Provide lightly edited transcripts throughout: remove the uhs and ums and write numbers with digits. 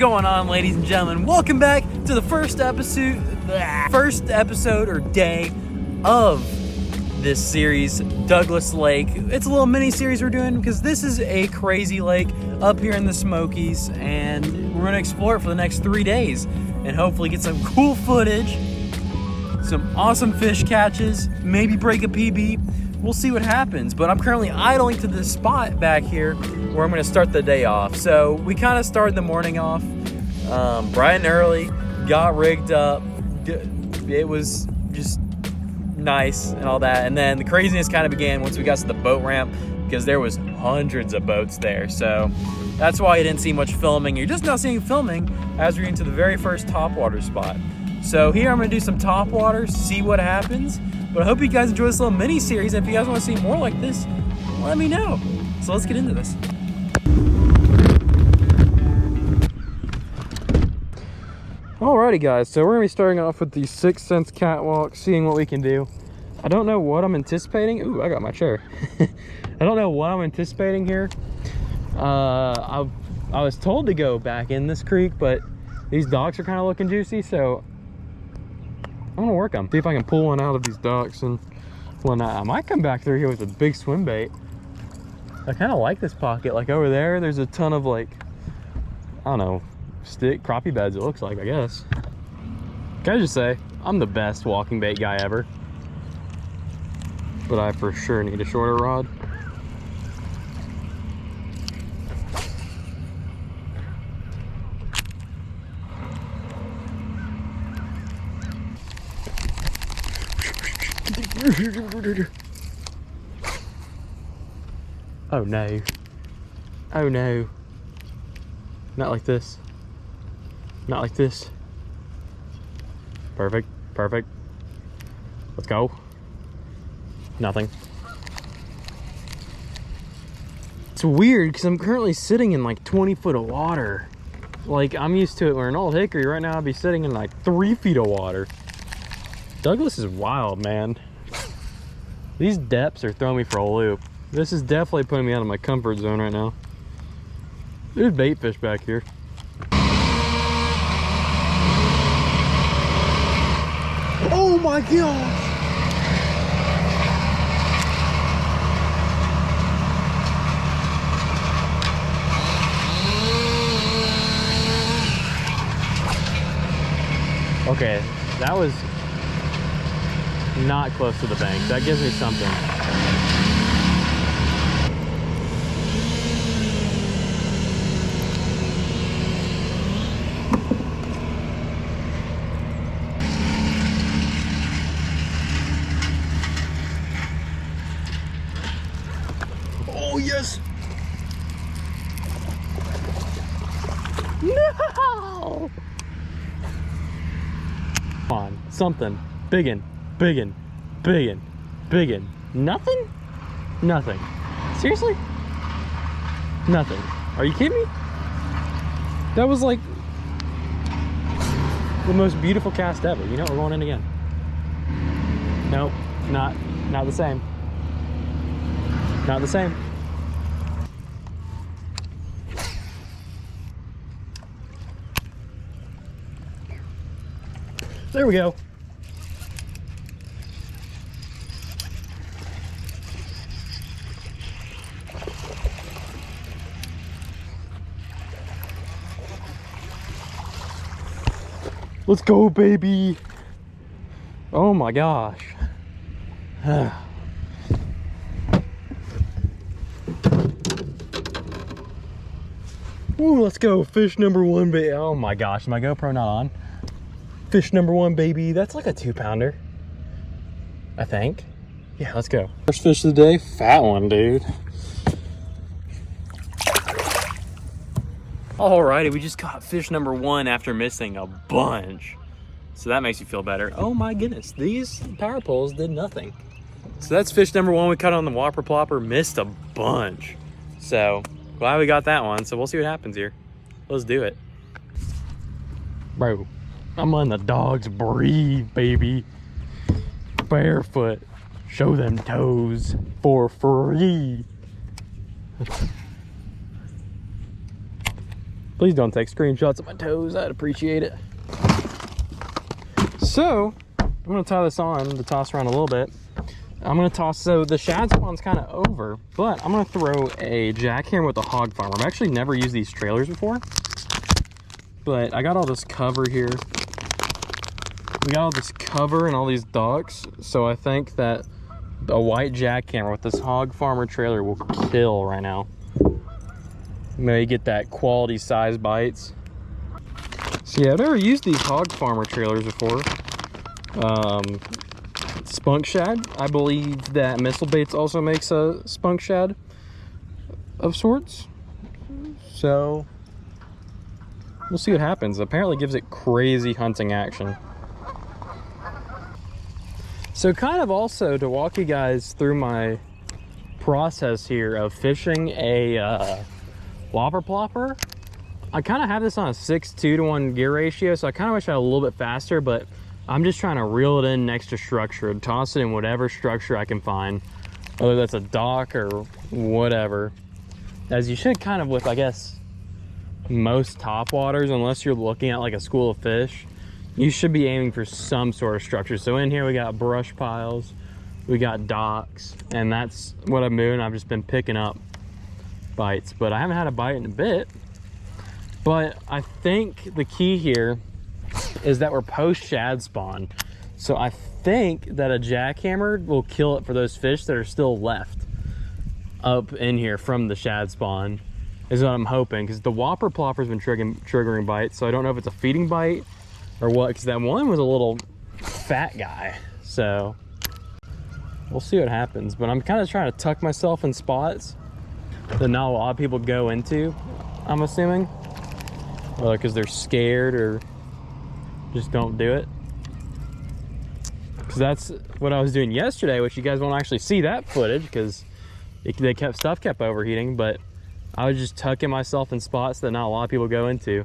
going on, ladies and gentlemen? Welcome back to the first episode or day of this series, Douglas Lake. It's a little mini series we're doing because this is a crazy lake up here in the Smokies, and we're going to explore it for the next 3 days and hopefully get some cool footage, some awesome fish catches, maybe break a PB. We'll see what happens, but I'm currently idling to this spot back here where I'm going to start the day off. So we kind of started the morning off bright and early, got rigged up. It was just nice and all that. And then the craziness kind of began once we got to the boat ramp because there was hundreds of boats there. So that's why you didn't see much filming. You're just not seeing filming as we're into the very first topwater spot. So here I'm going to do some topwater, see what happens. But I hope you guys enjoy this little mini-series. And if you guys want to see more like this, let me know. So let's get into this. Alrighty guys, so we're going to be starting off with the 6th Sense catwalk, seeing what we can do. I don't know what I'm anticipating. Ooh, I got my chair. I don't know what I'm anticipating here. I was told to go back in this creek, but these docks are kind of looking juicy, so I'm gonna work them. See if I can pull one out of these docks, and whatnot. I might come back through here with a big swim bait. I kind of like this pocket. Like over there, there's a ton of like, I don't know, crappie beds it looks like, I guess. Can I just say, I'm the best walking bait guy ever. But I for sure need a shorter rod. Oh no. Oh no. Not like this. Not like this. Perfect. Perfect. Let's go. Nothing. It's weird because I'm currently sitting in like 20 foot of water. Like I'm used to it. We're in Old Hickory. Right now I'd be sitting in like 3 feet of water. Douglas is wild, man. These depths are throwing me for a loop. This is definitely putting me out of my comfort zone right now. There's bait fish back here. Oh my gosh! Okay, that was not close to the bank. That gives me something. Oh yes! No! Come on, something. Biggin'. Biggin', biggin', biggin'. Nothing? Nothing. Seriously? Nothing. Are you kidding me? That was like the most beautiful cast ever. You know, we're going in again. Nope, not the same. Not the same. There we go. Let's go, baby. Oh my gosh. Ooh, let's go. Fish number 1, baby. Oh my gosh, is my GoPro not on? Fish number 1, baby. That's like a 2-pounder, I think. Yeah, let's go. First fish of the day, fat one, dude. Alrighty, we just caught fish number 1 after missing a bunch. So that makes you feel better. Oh my goodness, these power poles did nothing. So that's fish number 1 we caught on the whopper plopper, missed a bunch. So glad we got that one. So we'll see what happens here. Let's do it. Bro, I'm letting the dogs breathe, baby. Barefoot. Show them toes for free. Please don't take screenshots of my toes. I'd appreciate it. So I'm gonna tie this on to toss around a little bit. I'm gonna toss, so the shad spawn's kind of over, but I'm gonna throw a jackhammer with a hog farmer. I've actually never used these trailers before, but I got all this cover here. We got all this cover and all these docks, so I think that a white jackhammer with this hog farmer trailer will kill right now. Maybe get that quality size bites. So yeah, I've never used these hog farmer trailers before. Spunk shad, I believe that Missile Baits also makes a spunk shad of sorts. So we'll see what happens. Apparently gives it crazy hunting action. So kind of also to walk you guys through my process here of fishing a whopper plopper. I kind of have this on a 6:2 to 1 gear ratio, so I kind of wish I had a little bit faster, but I'm just trying to reel it in next to structure, toss it in whatever structure I can find, whether that's a dock or whatever. As you should kind of with, I guess, most topwaters, unless you're looking at like a school of fish, you should be aiming for some sort of structure. So in here we got brush piles, we got docks, and that's what I'm doing. I've just been picking up bites, but I haven't had a bite in a bit. But I think the key here is that we're post shad spawn. So I think that a jackhammer will kill it for those fish that are still left up in here from the shad spawn, is what I'm hoping, because the whopper plopper's been triggering bites, so I don't know if it's a feeding bite or what, because that one was a little fat guy. So we'll see what happens, but I'm kind of trying to tuck myself in spots that not a lot of people go into, I'm assuming, because they're scared or just don't do it. Because that's what I was doing yesterday, which you guys won't actually see that footage because stuff kept overheating, but I was just tucking myself in spots that not a lot of people go into.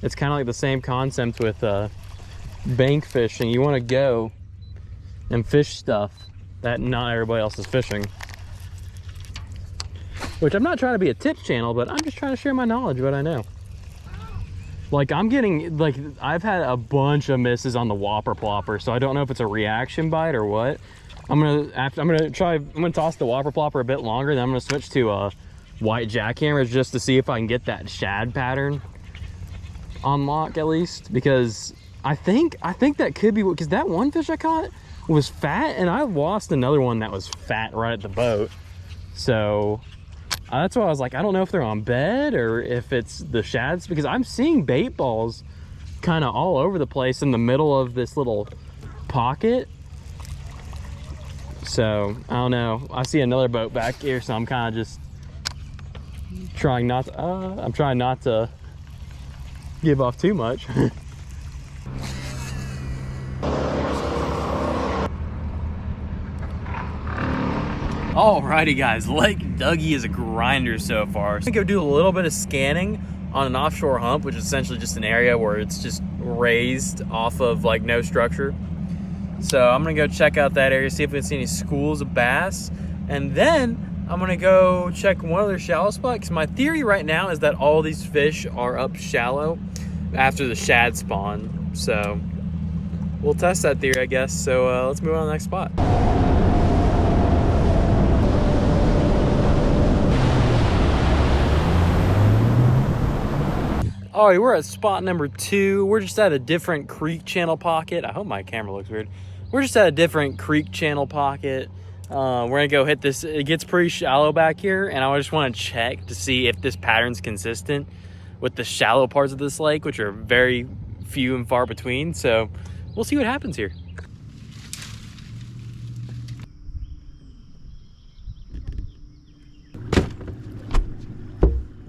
It's kind of like the same concept with bank fishing. You want to go and fish stuff that not everybody else is fishing. Which I'm not trying to be a tips channel, but I'm just trying to share my knowledge, what I know. Like I'm getting, like I've had a bunch of misses on the whopper plopper, so I don't know if it's a reaction bite or what. I'm gonna toss the whopper plopper a bit longer, then I'm gonna switch to white jackhammers just to see if I can get that shad pattern on lock at least, because I think that could be, because that one fish I caught was fat and I lost another one that was fat right at the boat. So that's why I was like, I don't know if they're on bed or if it's the shads, because I'm seeing bait balls kind of all over the place in the middle of this little pocket. So I don't know. I see another boat back here, so I'm kind of just trying not to, I'm trying not to give off too much. Alrighty guys, Lake Dougie is a grinder so far. I'm gonna go do a little bit of scanning on an offshore hump, which is essentially just an area where it's just raised off of like no structure. So I'm gonna go check out that area, see if we can see any schools of bass, and then I'm gonna go check one other shallow spot, because my theory right now is that all these fish are up shallow after the shad spawn. So we'll test that theory, I guess. So let's move on to the next spot. Alright, we're at spot number 2. We're just at a different creek channel pocket. I hope my camera looks weird. We're just at a different creek channel pocket. We're gonna go hit this. It gets pretty shallow back here, and I just want to check to see if this pattern's consistent with the shallow parts of this lake, which are very few and far between. So we'll see what happens here.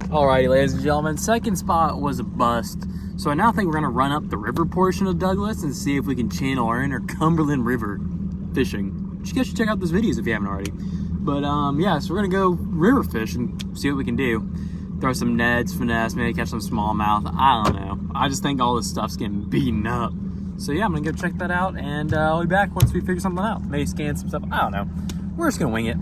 Alrighty, ladies and gentlemen, second spot was a bust. So I now think we're gonna run up the river portion of Douglas and see if we can channel our inner Cumberland River fishing. You guys should check out those videos if you haven't already. But yeah, so we're gonna go river fish and see what we can do. Throw some nets, finesse, maybe catch some smallmouth. I don't know. I just think all this stuff's getting beaten up. So yeah, I'm gonna go check that out, and I'll be back once we figure something out. Maybe scan some stuff. I don't know. We're just gonna wing it.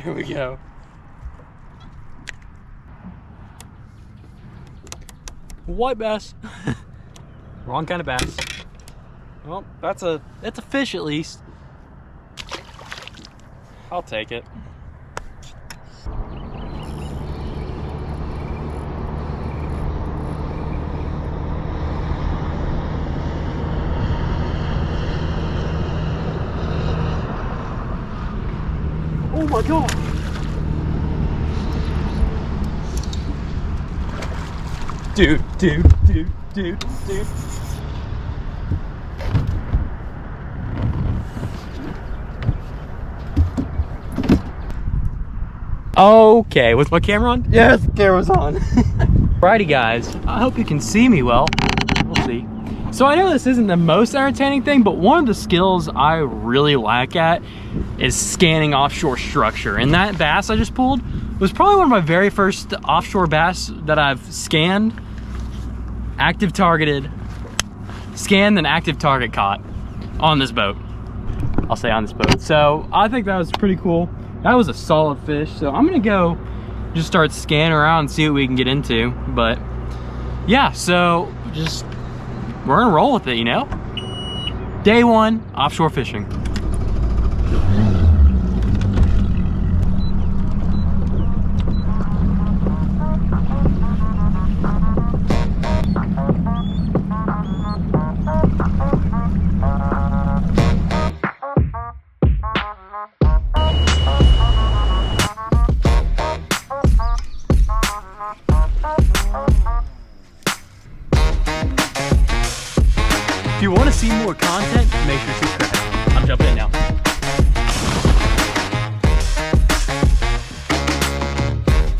There we go. White bass. Wrong kind of bass. Well, that's a fish at least. I'll take it. Oh my God. Dude. Okay, was my camera on? Yes, camera's on. Alrighty guys, I hope you can see me well. We'll see. So I know this isn't the most entertaining thing, but one of the skills I really lack at is scanning offshore structure. And that bass I just pulled was probably one of my very first offshore bass that I've scanned, active targeted, scanned and active target caught on this boat. I'll say on this boat. So I think that was pretty cool. That was a solid fish. So I'm gonna go just start scanning around and see what we can get into. But yeah, so we're gonna roll with it, you know? Day one, offshore fishing. If you want to see more content, make sure to subscribe. I'm jumping in now.